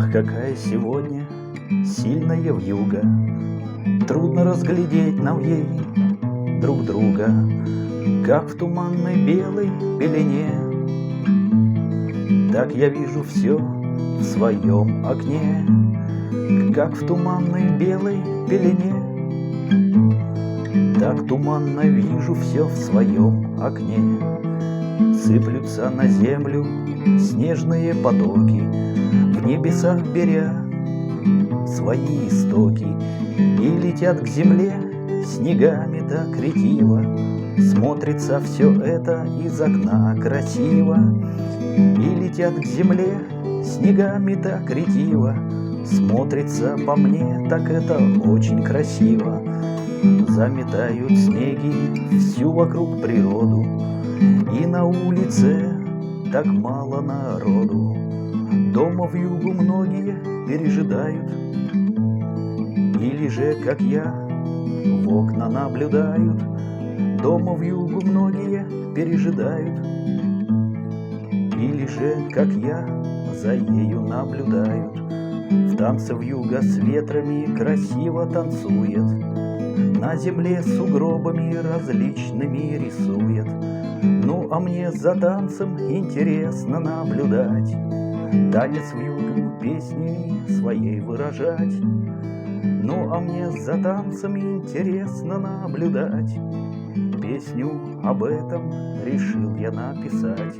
Ах, какая сегодня сильная вьюга, трудно разглядеть нам ей друг друга, как в туманной белой пелене. Так я вижу все в своем окне, как в туманной белой пелене. Так туманно вижу все в своем окне. Сыплются на землю снежные потоки, в небесах беря свои истоки, и летят к земле снегами так ретиво. Смотрится все это из окна красиво, и летят к земле снегами так ретиво. Смотрится по мне, так это очень красиво. Заметают снеги всю вокруг природу, и на улице так мало народу. Дома вьюгу многие пережидают, или же, как я, в окна наблюдают. Дома вьюгу многие пережидают, или же, как я, за ею наблюдают. В танце вьюга с ветрами красиво танцует, на земле сугробами различными рисует. Ну, а мне за танцем интересно наблюдать, танец вьюгу песней своей выражать. Ну, а мне за танцем интересно наблюдать, песню об этом решил я написать.